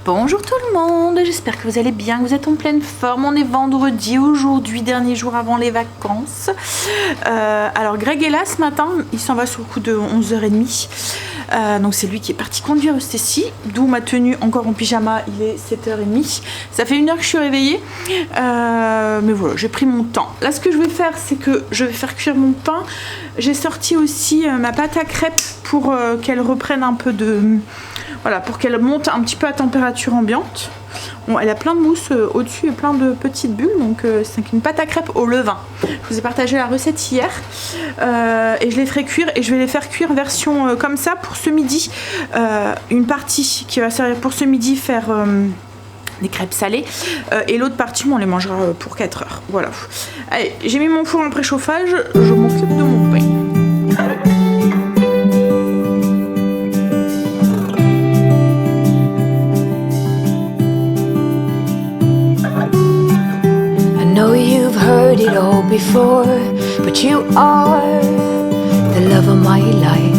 Bonjour tout le monde, j'espère que vous allez bien, que vous êtes en pleine forme. On est vendredi aujourd'hui, dernier jour avant les vacances. Alors Greg est là ce matin, il s'en va sur le coup de 11h30. Donc c'est lui qui est parti conduire Stacy, d'où ma tenue encore en pyjama, il est 7h30. Ça fait 1 heure que je suis réveillée, mais voilà, j'ai pris mon temps. Là ce que je vais faire, c'est que je vais faire cuire mon pain. J'ai sorti aussi ma pâte à crêpes pour qu'elle reprenne un peu de... Voilà, pour qu'elle monte un petit peu à température ambiante. Bon, elle a plein de mousse au-dessus et plein de petites bulles, donc c'est une pâte à crêpes au levain. Je vous ai partagé la recette hier et je les ferai cuire et je vais les faire cuire version comme ça pour ce midi. Une partie qui va servir pour ce midi faire des crêpes salées et l'autre partie on les mangera pour 4 heures. Voilà. Allez, j'ai mis mon four en préchauffage, je m'occupe de mon pain. Heard it all before, but you are the love of my life.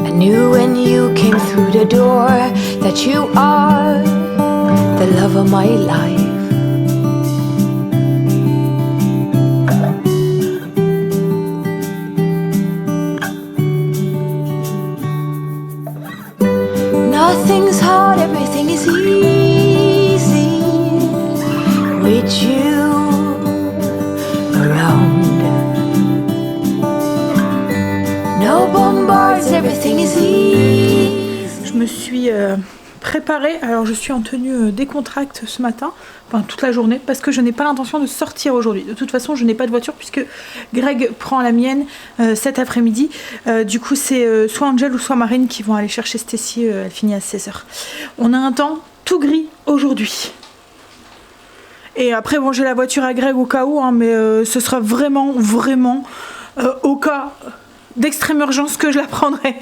I knew when you came through the door that you are the love of my life. Nothing's hard, everything is easy with you around. No bombards, everything is easy. Je me suis préparée, alors je suis en tenue décontracte ce matin, enfin toute la journée, parce que je n'ai pas l'intention de sortir aujourd'hui. De toute façon, je n'ai pas de voiture puisque Greg prend la mienne cet après-midi. Du coup, c'est soit Angel ou soit Marine qui vont aller chercher Stacy, elle finit à 16h. On a un temps tout gris aujourd'hui. Et après, bon, j'ai la voiture à Greg au cas où, hein, mais ce sera vraiment au cas d'extrême urgence que je la prendrai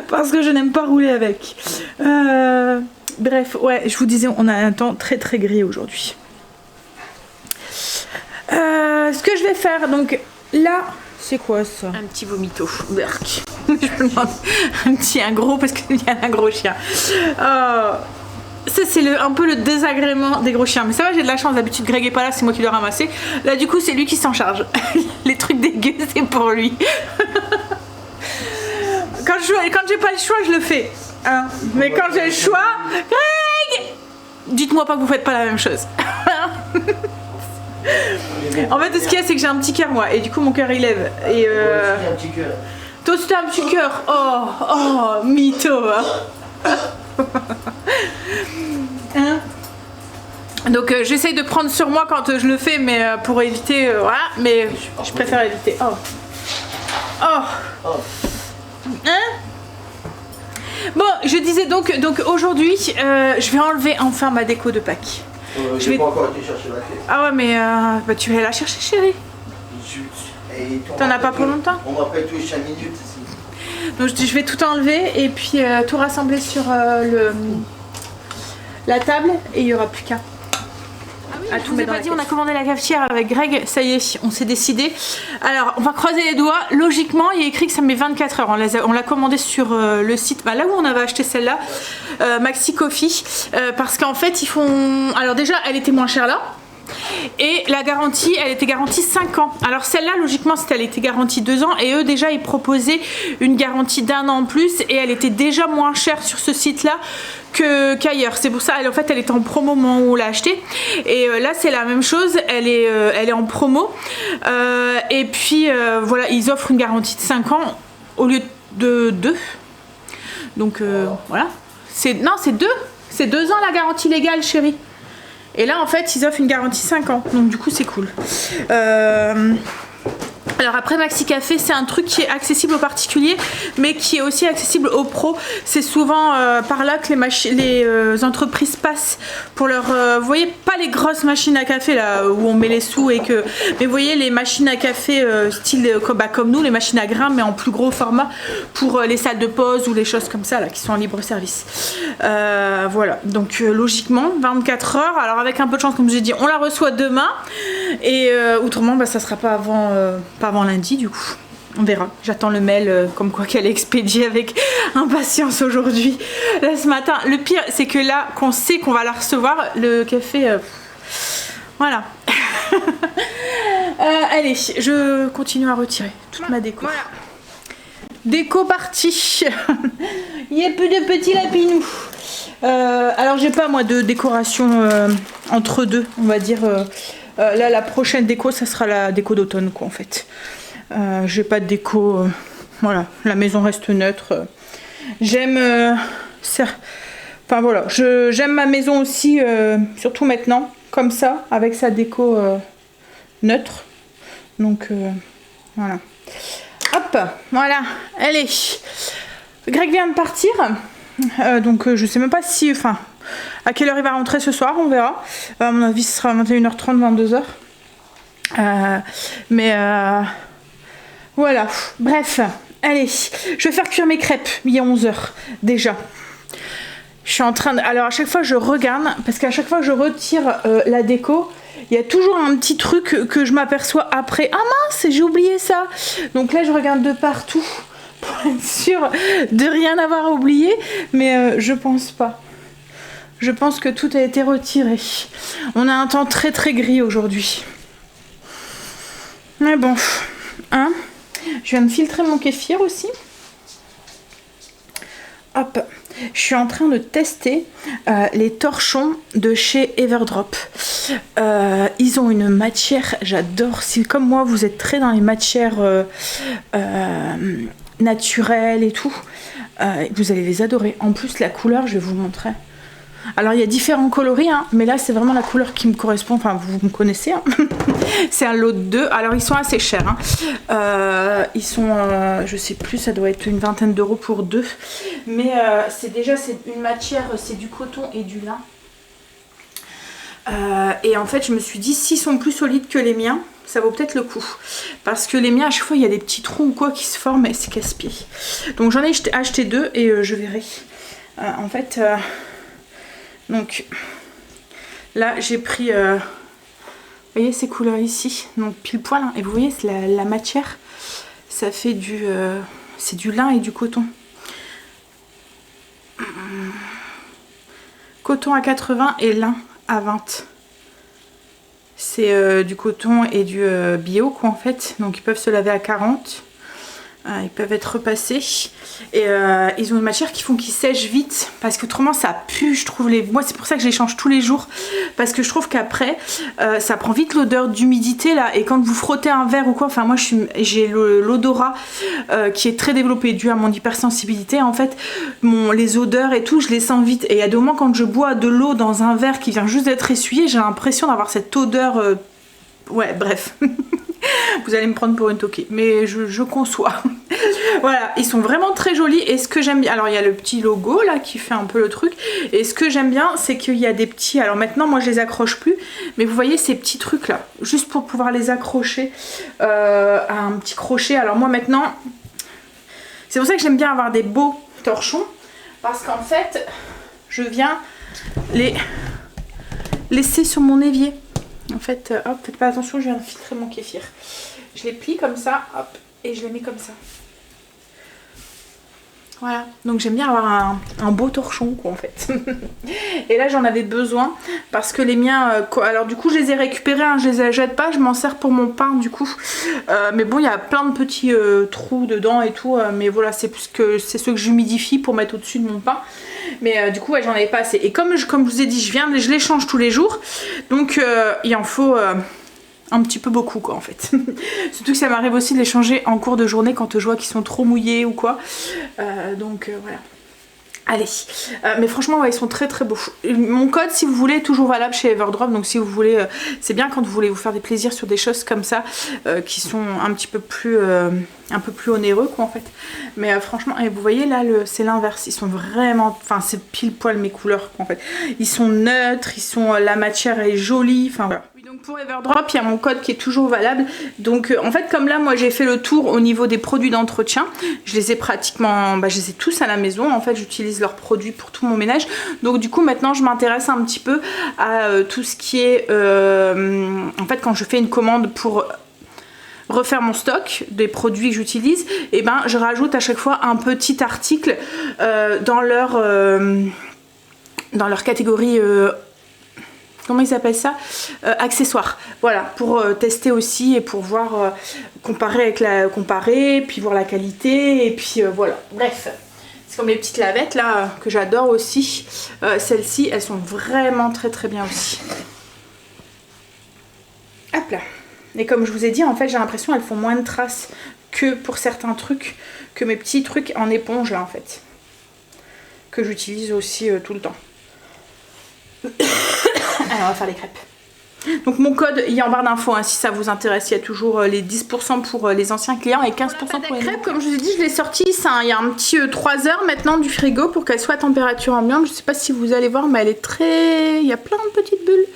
parce que je n'aime pas rouler avec. Bref, ouais, je vous disais, on a un temps très gris aujourd'hui. Ce que je vais faire, donc là, c'est quoi ça? Un petit vomito. Berk. Je me demande un gros parce qu'il y a un gros chien. Ça c'est un peu le désagrément des gros chiens, mais ça va, j'ai de la chance, d'habitude Greg est pas là, c'est moi qui dois ramasser. Là du coup c'est lui qui s'en charge. Les trucs dégueux c'est pour lui. Quand j'ai pas le choix je le fais, hein. Mais quand j'ai le choix, Greg, dites-moi pas que vous faites pas la même chose. En fait ce qu'il y a c'est que j'ai un petit cœur moi, et du coup mon cœur il lève. Et toi aussi t'as un petit cœur. Oh mytho, hein. Hein, donc j'essaye de prendre sur moi quand je le fais, mais pour éviter, voilà, mais je préfère éviter. Hein. Bon, je disais donc aujourd'hui je vais enlever enfin ma déco de Pâques. Je vais pas encore été chercher la clé. Ah ouais, mais bah, tu vas la chercher chérie. T'en as pas pour longtemps. On m'appelle tous les 5 minutes ici. Donc je vais tout enlever et puis tout rassembler sur la table et il n'y aura plus qu'à. Ah, je vous ai pas dit, on a commandé la cafetière avec Greg, ça y est, on s'est décidé. Alors on va croiser les doigts, logiquement il y a écrit que ça met 24 heures, on l'a commandé sur le site, bah, là où on avait acheté celle-là, Maxi Coffee, parce qu'en fait ils font... Alors déjà elle était moins chère là. Et la garantie, elle était garantie 5 ans. Alors celle-là, logiquement, elle était garantie 2 ans. Et eux, déjà, ils proposaient une garantie d'1 an en plus. Et elle était déjà moins chère sur ce site-là qu'ailleurs. C'est pour ça, en fait, elle était en promo au moment où on l'a achetée. Et là, c'est la même chose. Elle est en promo. Et puis, voilà, ils offrent une garantie de 5 ans au lieu de 2. Donc, voilà. Non, c'est 2. C'est 2 ans la garantie légale, chérie. Et là en fait ils offrent une garantie 5 ans, donc du coup c'est cool. Alors après Maxi Café c'est un truc qui est accessible aux particuliers mais qui est aussi accessible aux pros. C'est souvent par là que les entreprises passent pour leur... vous voyez pas les grosses machines à café là où on met les sous et que... Mais vous voyez les machines à café style comme nous, les machines à grains mais en plus gros format pour les salles de pause ou les choses comme ça là qui sont en libre service. Voilà, donc logiquement 24 heures. Alors avec un peu de chance comme je l'ai dit on la reçoit demain et autrement bah, ça sera pas avant lundi du coup. On verra. J'attends le mail comme quoi qu'elle est expédiée avec impatience aujourd'hui. Là ce matin, le pire c'est que là qu'on sait qu'on va la recevoir, le café... Voilà. Allez, je continue à retirer toute ma déco. Voilà. Déco partie. Il y a plus de petits lapinous. Alors j'ai pas moi de décoration entre deux, on va dire. Là la prochaine déco ça sera la déco d'automne quoi en fait. J'ai pas de déco. Voilà, la maison reste neutre. J'aime enfin voilà, j'aime ma maison aussi, surtout maintenant, comme ça, avec sa déco neutre. Donc voilà. Hop, voilà, allez. Greg vient de partir. Donc je sais même pas si, enfin, à quelle heure il va rentrer ce soir, on verra. À mon avis ce sera 21h30, 22h. Mais voilà, bref, allez, je vais faire cuire mes crêpes, il est 11h déjà. Je suis en train de... Alors à chaque fois je regarde, parce qu'à chaque fois que je retire la déco, il y a toujours un petit truc que je m'aperçois après. Ah mince, j'ai oublié ça. Donc là je regarde de partout pour être sûre de rien avoir oublié, mais je pense pas. Je pense que tout a été retiré. On a un temps très très gris aujourd'hui. Mais bon, hein. Je viens de filtrer mon kéfir aussi. Hop, je suis en train de tester les torchons de chez Everdrop. Ils ont une matière, j'adore. Si comme moi vous êtes très dans les matières naturelles et tout, vous allez les adorer. En plus la couleur, je vais vous montrer. Alors il y a différents coloris, hein, mais là c'est vraiment la couleur qui me correspond, enfin vous me connaissez, hein. C'est un lot de 2, alors ils sont assez chers, hein. Ils sont, je sais plus, ça doit être une vingtaine d'euros pour 2, mais c'est une matière, c'est du coton et du lin. Et en fait je me suis dit, s'ils sont plus solides que les miens, ça vaut peut-être le coup. Parce que les miens, à chaque fois il y a des petits trous ou quoi qui se forment et c'est casse-pied. Donc j'en ai acheté 2 et je verrai. En fait... Donc là j'ai pris, vous voyez ces couleurs ici, donc pile poil, hein, et vous voyez la matière, ça fait c'est du lin et du coton. Coton à 80 et lin à 20. C'est du coton et du bio quoi en fait, donc ils peuvent se laver à 40. Ils peuvent être repassés et ils ont une matière qu'ils sèchent vite parce qu'autrement ça pue je trouve. Moi c'est pour ça que je les change tous les jours parce que je trouve qu'après ça prend vite l'odeur d'humidité là et quand vous frottez un verre ou quoi, enfin moi j'ai l'odorat qui est très développé dû à mon hypersensibilité en fait. Les odeurs et tout je les sens vite et il y a des moments quand je bois de l'eau dans un verre qui vient juste d'être essuyé, j'ai l'impression d'avoir cette odeur ouais bref. Vous allez me prendre pour une toquée, mais je conçois. Voilà, ils sont vraiment très jolis et ce que j'aime bien, alors il y a le petit logo là qui fait un peu le truc et ce que j'aime bien c'est qu'il y a des petits, alors maintenant moi je les accroche plus, mais vous voyez ces petits trucs là, juste pour pouvoir les accrocher à un petit crochet. Alors moi maintenant, c'est pour ça que j'aime bien avoir des beaux torchons parce qu'en fait je viens les laisser sur mon évier. En fait, hop, faites pas attention, je viens de filtrer mon kéfir. Je les plie comme ça, hop, et je les mets comme ça. Voilà, donc j'aime bien avoir un beau torchon quoi en fait. Et là j'en avais besoin parce que les miens, alors du coup je les ai récupérés, hein, je les jette pas, je m'en sers pour mon pain du coup. Mais bon il y a plein de petits trous dedans et tout, mais voilà c'est ceux que j'humidifie pour mettre au-dessus de mon pain. Mais du coup ouais, j'en avais pas assez. Et comme je vous ai dit, je les change tous les jours, donc il en faut... un petit peu beaucoup quoi en fait. Surtout que ça m'arrive aussi de les changer en cours de journée quand je vois qu'ils sont trop mouillés ou quoi. Donc voilà. Allez. Mais franchement ouais, ils sont très très beaux. Mon code si vous voulez est toujours valable chez Everdrop. Donc si vous voulez, c'est bien quand vous voulez vous faire des plaisirs sur des choses comme ça qui sont un petit peu plus onéreux quoi en fait. Mais franchement, et vous voyez là c'est l'inverse. Ils sont vraiment, enfin c'est pile poil mes couleurs quoi en fait. Ils sont neutres, la matière est jolie, enfin voilà. Donc pour Everdrop, il y a mon code qui est toujours valable. Donc en fait comme là moi j'ai fait le tour au niveau des produits d'entretien. Je les ai pratiquement, je les ai tous à la maison. En fait j'utilise leurs produits pour tout mon ménage. Donc du coup maintenant je m'intéresse un petit peu à tout ce qui est... en fait quand je fais une commande pour refaire mon stock des produits que j'utilise, et ben je rajoute à chaque fois un petit article dans leur catégorie comment ils appellent ça, accessoires. Voilà, pour tester aussi et pour voir, comparer, puis voir la qualité, et puis voilà, bref. C'est comme les petites lavettes là, que j'adore aussi. Celles-ci, elles sont vraiment très très bien aussi. Hop là. Et comme je vous ai dit, en fait, j'ai l'impression qu'elles font moins de traces que pour certains trucs, que mes petits trucs en éponge là en fait. Que j'utilise aussi tout le temps. Alors on va faire les crêpes. Donc mon code il est en barre d'infos hein, si ça vous intéresse. Il y a toujours les 10% pour les anciens clients et 15% pour les crêpes. Comme je vous ai dit, je l'ai sorti il y a un petit 3 heures maintenant du frigo pour qu'elle soit à température ambiante. Je sais pas si vous allez voir, mais elle est très... Il y a plein de petites bulles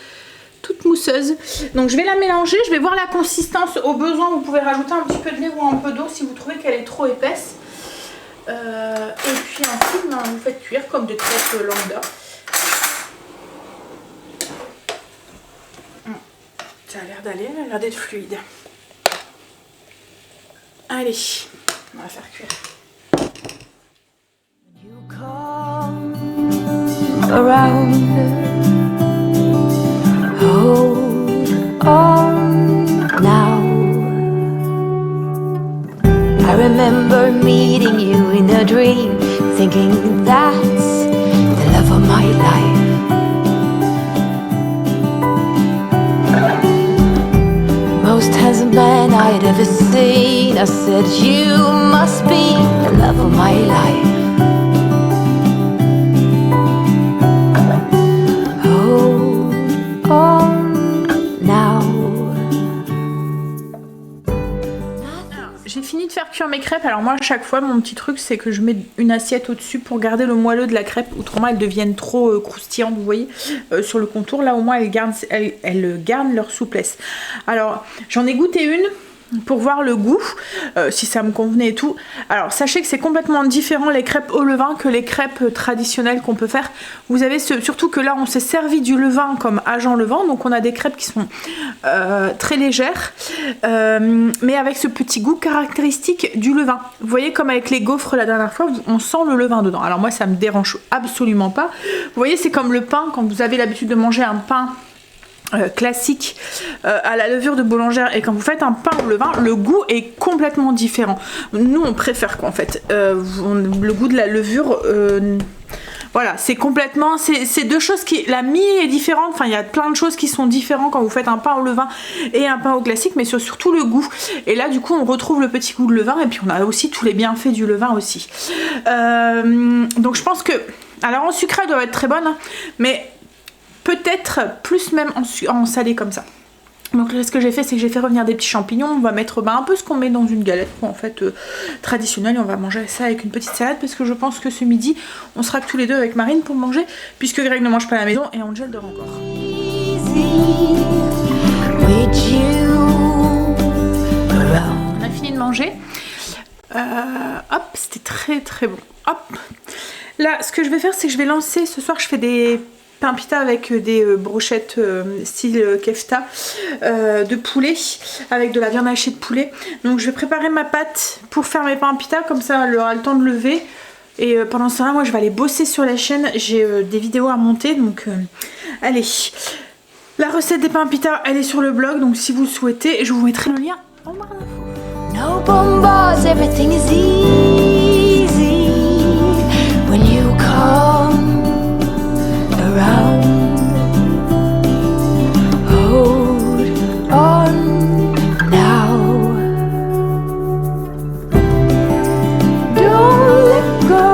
toutes mousseuses. Donc je vais la mélanger, je vais voir la consistance. Au besoin vous pouvez rajouter un petit peu de lait ou un peu d'eau si vous trouvez qu'elle est trop épaisse. Et puis ensuite vous faites cuire comme des crêpes lambda. Ça a l'air d'aller, elle a l'air d'être fluide. Allez, on va faire cuire. You come around, hold on now. I remember meeting you in a dream, thinking that's the love of my life. Most handsome man I'd ever seen. I said you must be the love of my life. Hold on now. J'ai fini de faire cuire mes crêpes. Alors moi à chaque fois mon petit truc c'est que je mets une assiette au dessus pour garder le moelleux de la crêpe. Autrement elles deviennent trop croustillantes, vous voyez, sur le contour. Là au moins elles gardent leur souplesse. Alors j'en ai goûté une pour voir le goût, si ça me convenait et tout. Alors sachez que c'est complètement différent les crêpes au levain que les crêpes traditionnelles qu'on peut faire. Vous avez surtout que là on s'est servi du levain comme agent levant, donc on a des crêpes qui sont très légères, mais avec ce petit goût caractéristique du levain. Vous voyez comme avec les gaufres la dernière fois, on sent le levain dedans. Alors moi ça me dérange absolument pas. Vous voyez c'est comme le pain, quand vous avez l'habitude de manger un pain classique à la levure de boulangère et quand vous faites un pain au levain, le goût est complètement différent. Nous on préfère quoi en fait, le goût de la levure, voilà, c'est complètement, c'est deux choses qui, la mie est différente, enfin il y a plein de choses qui sont différentes quand vous faites un pain au levain et un pain au classique, mais surtout le goût. Et là du coup on retrouve le petit goût de levain et puis on a aussi tous les bienfaits du levain aussi. Donc je pense que, alors en sucré elle doit être très bonne, hein, mais peut-être plus même en salé comme ça. Donc là, ce que j'ai fait, c'est que j'ai fait revenir des petits champignons. On va mettre un peu ce qu'on met dans une galette, quoi, en fait, traditionnelle. Et on va manger ça avec une petite salade parce que je pense que ce midi, on sera que tous les deux avec Marine pour manger, puisque Greg ne mange pas à la maison et Angel dort encore. On a fini de manger. Hop, c'était très très bon. Hop. Là, ce que je vais faire, c'est que je vais lancer, ce soir, je fais des pain pita avec des brochettes style kefta de poulet avec de la viande hachée de poulet. Donc je vais préparer ma pâte pour faire mes pains pita, comme ça elle aura le temps de lever. Et pendant ce temps-là, moi je vais aller bosser sur la chaîne. J'ai des vidéos à monter, donc allez. La recette des pains pita, elle est sur le blog, donc si vous le souhaitez, je vous mettrai le lien en barre d'infos. No bombas, everything is easy when you come around. Hold on now. Don't let go.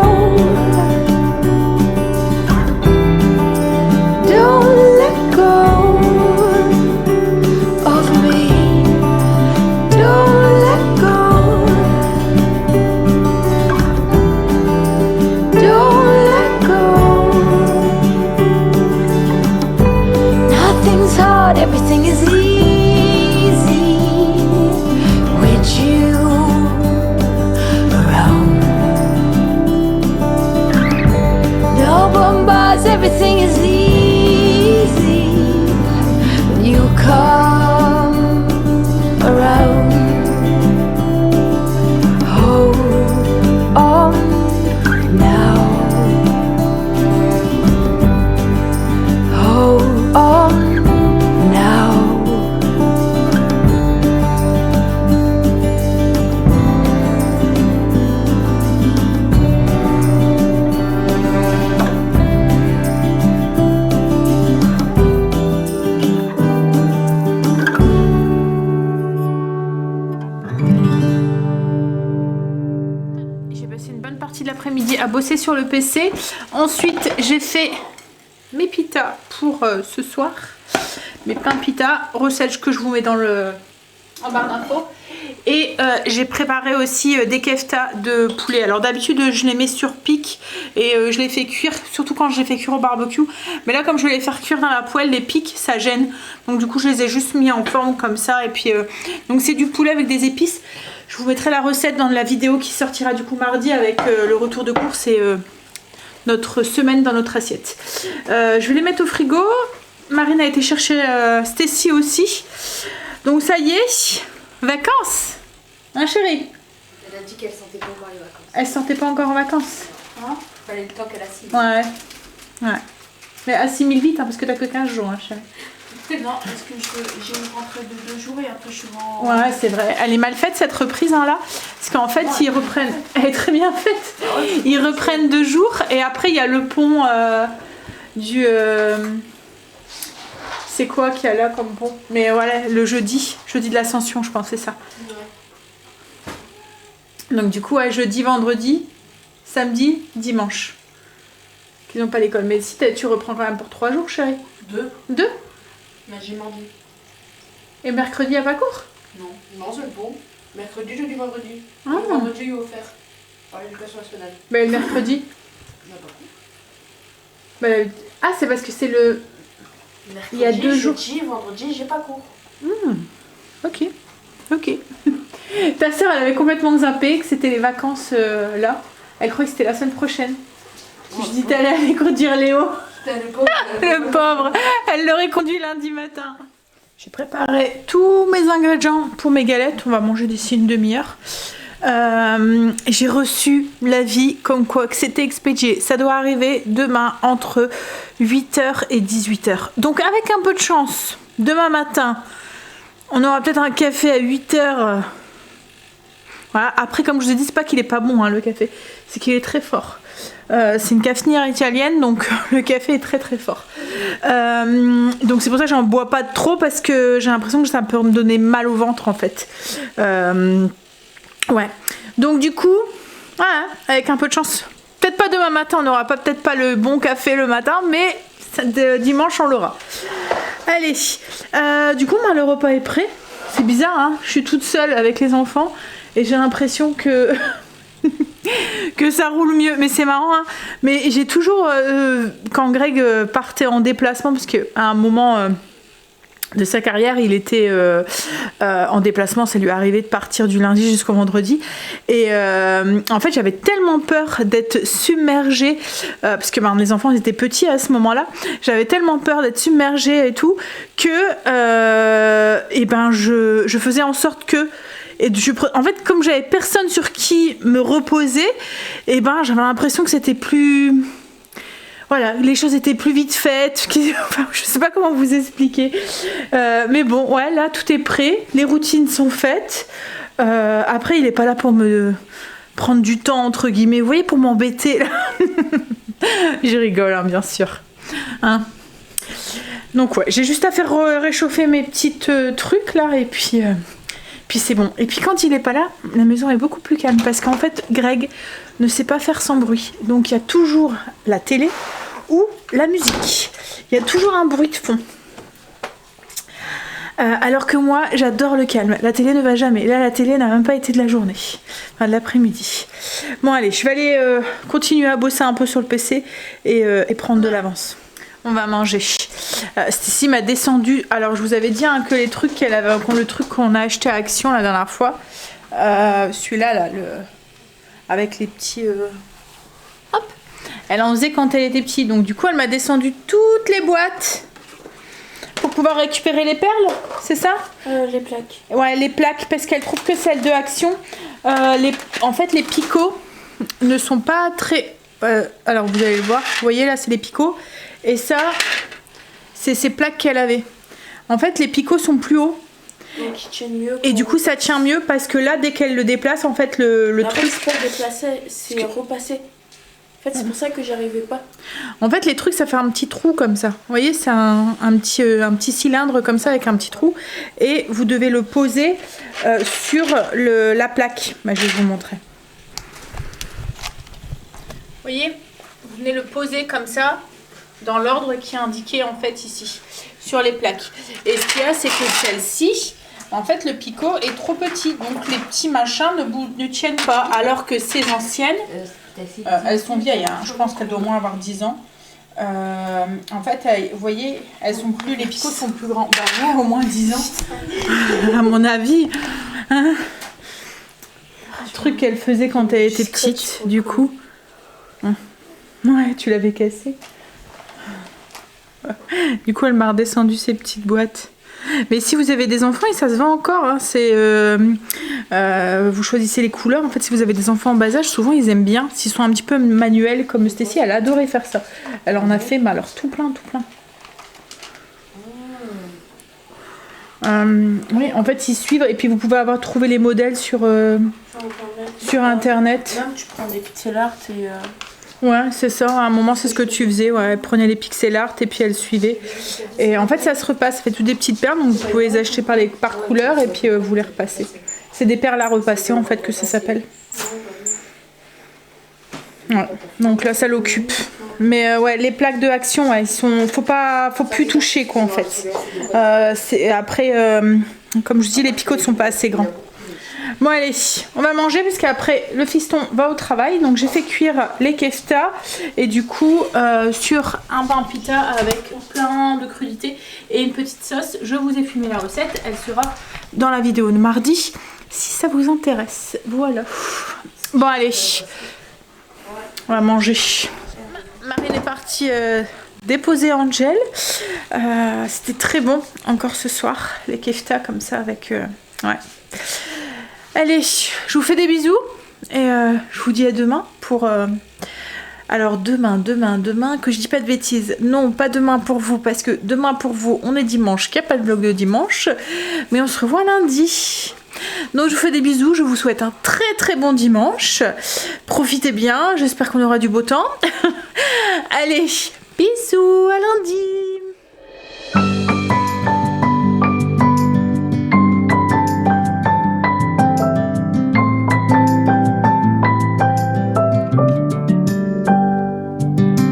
Don't let go of me. Don't let go. partie de l'après-midi à bosser sur le PC. Ensuite, j'ai fait mes pitas pour ce soir. Mes pains pita, recette que je vous mets dans en barre d'infos. Et j'ai préparé aussi des keftas de poulet. Alors d'habitude je les mets sur pic et je les fais cuire, surtout quand je les fais cuire au barbecue. Mais là comme je vais les faire cuire dans la poêle, les pics ça gêne. Donc du coup je les ai juste mis en forme comme ça. Et puis donc c'est du poulet avec des épices. Je vous mettrai la recette dans la vidéo qui sortira du coup mardi avec le retour de course et notre semaine dans notre assiette. Je vais les mettre au frigo. Marine a été chercher Stacy aussi. Donc ça y est, vacances. Hein chérie? Elle a dit qu'elle sentait pas encore les vacances. Elle se sentait pas encore en vacances. Hein? Fallait le temps qu'elle assimile. Ouais. Mais assimile vite hein, parce que t'as que 15 jours hein, chérie. Non, parce que j'ai une rentrée de 2 jours et après je suis en... Ouais c'est vrai. Elle est mal faite cette reprise hein, là. Parce qu'en fait ils reprennent... Elle est très bien faite. Ils reprennent 2 jours et après il y a le pont du... C'est quoi qu'il y a là comme pont? Mais voilà, le jeudi de l'Ascension je pense c'est ça. Ouais. Donc du coup, ouais, jeudi, vendredi, samedi, dimanche. Qu'ils n'ont pas l'école. Mais si tu reprends quand même pour 3 jours, chérie. 2. 2? Mais j'ai mardi. Et mercredi, il n'y a pas cours? Non, c'est le bon. Mercredi, jeudi, vendredi. Ah. Le vendredi, il est offert par l'éducation nationale. Mais le mercredi Il n'y a pas cours. Ah, c'est parce que c'est le... Mercredi, Il y a 2 jours. Jeudi, vendredi, j'ai pas cours. Ok. Ta soeur, elle avait complètement zappé que c'était les vacances là. Elle croyait que c'était la semaine prochaine. Je dis, t'es allée aller conduire Léo. Le pauvre. Le pauvre. Elle l'aurait conduit lundi matin. J'ai préparé tous mes ingrédients pour mes galettes. On va manger d'ici une demi-heure. J'ai reçu l'avis comme quoi que c'était expédié. Ça doit arriver demain entre 8h et 18h. Donc avec un peu de chance, demain matin, on aura peut-être un café à 8h. Voilà. Après, comme je vous ai dit, c'est pas qu'il est pas bon hein, le café, c'est qu'il est très fort. C'est une cafetière italienne, donc le café est très très fort. Donc c'est pour ça que j'en bois pas trop parce que j'ai l'impression que ça peut me donner mal au ventre en fait. Ouais. Donc du coup, voilà, avec un peu de chance. Peut-être pas demain matin, on n'aura peut-être pas le bon café le matin, mais dimanche on l'aura. Allez, du coup, le repas est prêt. C'est bizarre, hein, je suis toute seule avec les enfants et j'ai l'impression que que ça roule mieux. Mais c'est marrant, hein. Mais j'ai toujours, quand Greg partait en déplacement, parce qu'à un moment de sa carrière, il était en déplacement, ça lui arrivait de partir du lundi jusqu'au vendredi. Et en fait, j'avais tellement peur d'être submergée, parce que les enfants étaient petits à ce moment-là, j'avais tellement peur d'être submergée et tout, que je faisais en sorte que... en fait, comme j'avais personne sur qui me reposer, j'avais l'impression que c'était plus... Voilà, les choses étaient plus vite faites. Je sais pas comment vous expliquer. Mais bon, ouais, là, tout est prêt. Les routines sont faites. Après, il est pas là pour me prendre du temps, entre guillemets. Vous voyez, pour m'embêter, là. Je rigole, hein, bien sûr. Hein. Donc, ouais, j'ai juste à faire réchauffer mes petits trucs, là. Et puis c'est bon. Et puis quand il est pas là, la maison est beaucoup plus calme parce qu'en fait Greg ne sait pas faire sans bruit. Donc il y a toujours la télé ou la musique. Il y a toujours un bruit de fond. Alors que moi j'adore le calme. La télé ne va jamais. Là la télé n'a même pas été de la journée. Enfin de l'après-midi. Bon allez, je vais aller continuer à bosser un peu sur le PC et prendre de l'avance. On va manger. Stacy m'a descendu. Alors je vous avais dit hein, que les trucs qu'elle avait, le truc qu'on a acheté à Action la dernière fois, celui-là là, avec les petits, hop, elle en faisait quand elle était petite. Donc du coup elle m'a descendu toutes les boîtes pour pouvoir récupérer les perles. C'est ça? Les plaques. Ouais, les plaques parce qu'elle trouve que celles de Action, en fait les picots ne sont pas très. Alors vous allez le voir. Vous voyez là c'est les picots. Et ça, c'est ces plaques qu'elle avait. En fait, les picots sont plus hauts. Donc ils tiennent mieux. Et du coup, ça tient mieux parce que là, dès qu'elle le déplace, en fait, le truc... c'est pas déplacer, c'est repasser. En fait, c'est pour ça que j'arrivais pas. En fait, les trucs, ça fait un petit trou comme ça. Vous voyez, c'est un petit cylindre comme ça avec un petit trou. Et vous devez le poser sur la plaque. Je vais vous montrer. voyez, vous venez le poser comme ça, dans l'ordre qui est indiqué en fait ici, sur les plaques. Et ce qu'il y a, c'est que celle-ci, en fait, le picot est trop petit, donc les petits machins ne tiennent pas, alors que ces anciennes, elles sont vieilles, hein, je pense qu'elles doivent au moins avoir 10 ans. En fait, vous voyez, les picots sont plus grands. Bah, moi, au moins 10 ans, à mon avis. Hein, un truc qu'elle faisait quand elle était petite, du coup. Ouais, tu l'avais cassé. Du coup, elle m'a redescendu ses petites boîtes. Mais si vous avez des enfants, et ça se vend encore, hein, vous choisissez les couleurs. En fait, si vous avez des enfants en bas âge, souvent ils aiment bien. S'ils sont un petit peu manuels, comme Stécie, elle adorait faire ça. Elle en a fait, mais alors tout plein, tout plein. Oui, en fait, ils suivent. Et puis vous pouvez trouver les modèles sur internet. Même tu prends des pixel art et... Ouais, c'est ça. À un moment, c'est ce que tu faisais. Ouais, elle prenait les pixel art et puis elle suivait. Et en fait, ça se repasse. Ça fait toutes des petites perles. Donc, vous pouvez les acheter par couleur et puis vous les repassez. C'est des perles à repasser, en fait, que ça s'appelle. Ouais. Donc là, ça l'occupe. Mais ouais, les plaques de action, ouais, faut plus toucher, quoi, en fait. Après, comme je dis, les picots ne sont pas assez grands. Bon allez, on va manger parce qu'après le fiston va au travail. Donc j'ai fait cuire les kefta et du coup sur un pain pita avec plein de crudités et une petite sauce. Je vous ai filmé la recette, elle sera dans la vidéo de mardi si ça vous intéresse. Voilà. Bon allez, on va manger. Marine est partie déposer Angel. C'était très bon encore ce soir, les kefta comme ça avec... ouais. Allez, je vous fais des bisous et je vous dis à demain pour... Alors demain, que je dis pas de bêtises. Non, pas demain pour vous, parce que demain pour vous, on est dimanche, qu'il n'y a pas de vlog de dimanche. Mais on se revoit lundi. Donc je vous fais des bisous, je vous souhaite un très très bon dimanche. Profitez bien, j'espère qu'on aura du beau temps. Allez, bisous, à lundi.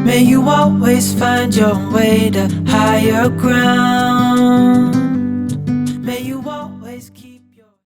May you always find your way to higher ground.